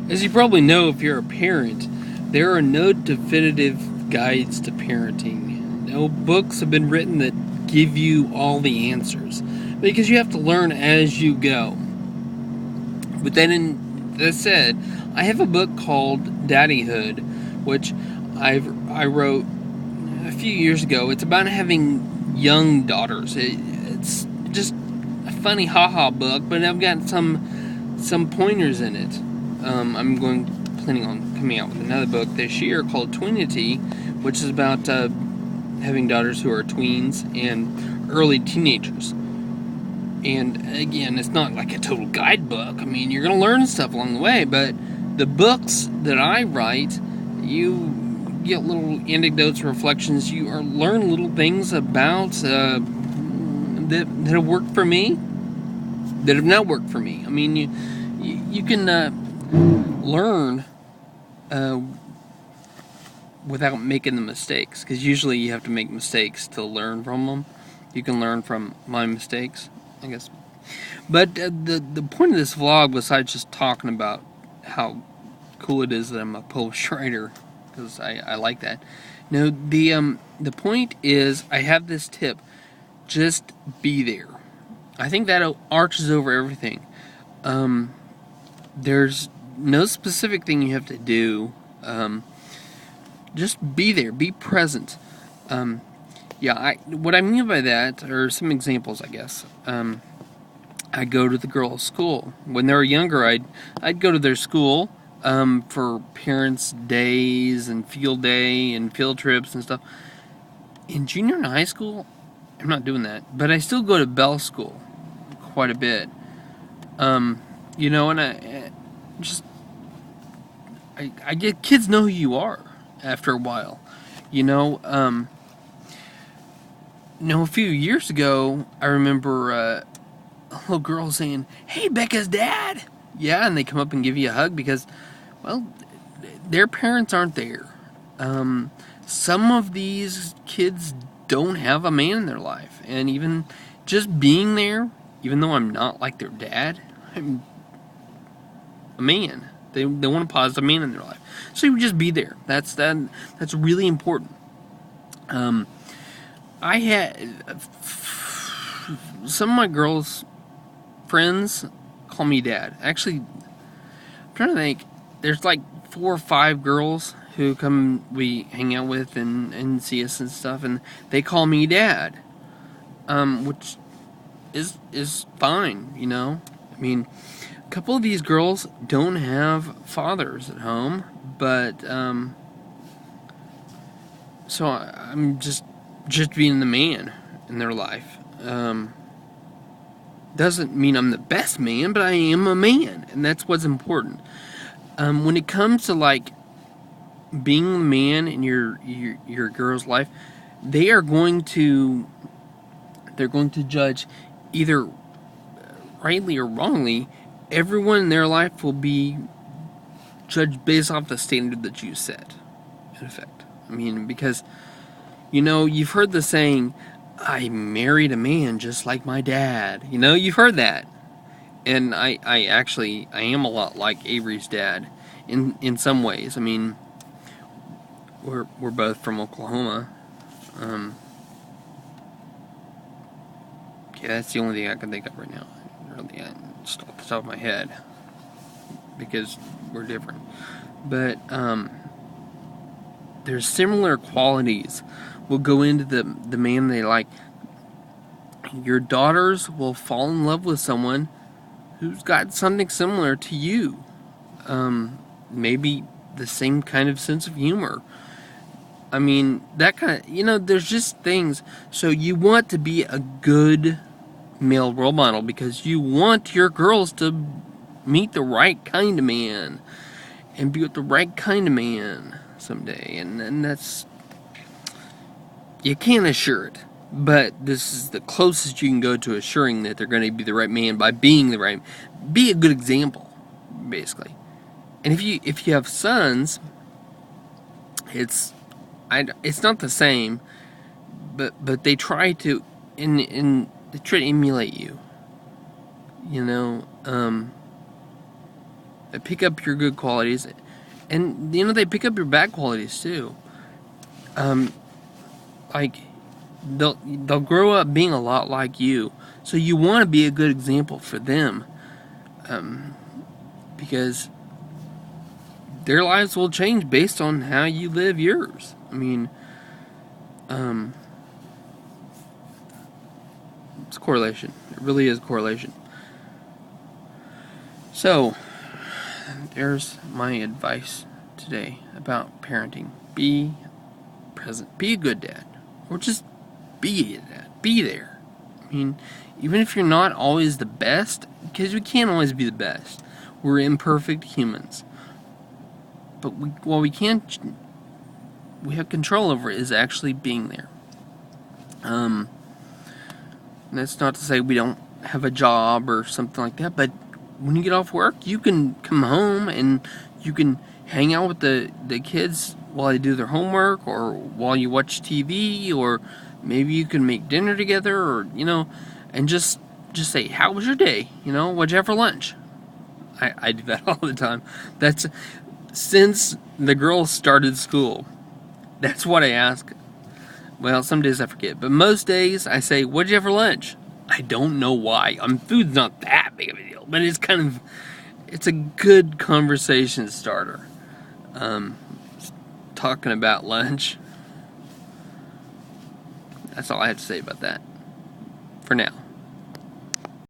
As you probably know, if you're a parent, there are no definitive guides to parenting. No books have been written that give you all the answers, because you have to learn as you go. But then, that said, I have a book called Daddyhood, which I wrote a few years ago. It's about having young daughters. It's just a funny haha book, but I've got some pointers in it. I'm planning on coming out with another book this year called Tweenity, which is about having daughters who are tweens and early teenagers. And again, it's not like a total guidebook. I mean, you're going to learn stuff along the way, but the books that I write, you get little anecdotes, reflections. You learn little things about that have worked for me, that have not worked for me. I mean, you can learn without making the mistakes, because usually you have to make mistakes to learn from them. You can learn from my mistakes, I guess. But the point of this vlog, besides just talking about how cool it is that I'm a published writer, because I like that. No, the point is, I have this tip: just be there. I think that arches over everything. There's no specific thing you have to do. Just be there, be present. What I mean by that are some examples, I guess. I go to the girls' school. When they were younger, I'd go to their school for parents' days and field day and field trips and stuff. In junior and high school, I'm not doing that, but I still go to Bell School quite a bit. And I get kids know who you are after a while. A few years ago, I remember a little girl saying, "Hey, Becca's dad." Yeah, and they come up and give you a hug because, well, their parents aren't there. Some of these kids don't have a man in their life, and even just being there, even though I'm not like their dad, I'm a man. They want to positive man in their life, so you would just be there. That's really important. I had some of my girls' friends call me dad. Actually, I'm trying to think. There's like 4 or 5 girls who we hang out with and see us and stuff, and they call me dad, which is fine, I mean, a couple of these girls don't have fathers at home, but so I'm just being the man in their life. Doesn't mean I'm the best man, but I am a man, and that's what's important. When it comes to like being the man in your girl's life, they're going to judge, either rightly or wrongly. Everyone in their life will be judged based off the standard that you set, in effect. I mean, because you've heard the saying, "I married a man just like my dad." You've heard that. And I am a lot like Avery's dad in some ways. I mean, we're both from Oklahoma. Yeah, that's the only thing I can think of right now. Really, just off the top of my head, because we're different. But there's similar qualities will go into the man they like. Your daughters will fall in love with someone who's got something similar to you. Maybe the same kind of sense of humor. I mean, that kind of, there's just things. So you want to be a good male role model because you want your girls to meet the right kind of man and be with the right kind of man someday. And that's, you can't assure it, but this is the closest you can go to assuring that they're going to be the right man by be a good example, basically. And if you have sons, it's not the same, but they try to they try to emulate you. They pick up your good qualities, and they pick up your bad qualities too. Like they'll grow up being a lot like you, so you want to be a good example for them, because their lives will change based on how you live yours. I mean, it's correlation. It really is correlation. So, there's my advice today about parenting. Be present. Be a good dad. Or just be a dad. Be there. I mean, even if you're not always the best, because we can't always be the best. We're imperfect humans. But what we have control over is actually being there. That's not to say we don't have a job or something like that, but when you get off work, you can come home and you can hang out with the kids while they do their homework, or while you watch TV, or maybe you can make dinner together, or and just say, how was your day? What'd you have for lunch? I do that all the time. That's since the girls started school. That's what I ask. Well, some days I forget, but most days I say, what'd you have for lunch? I don't know why. Food's not that big of a deal, but it's a good conversation starter. Talking about lunch. That's all I have to say about that for now.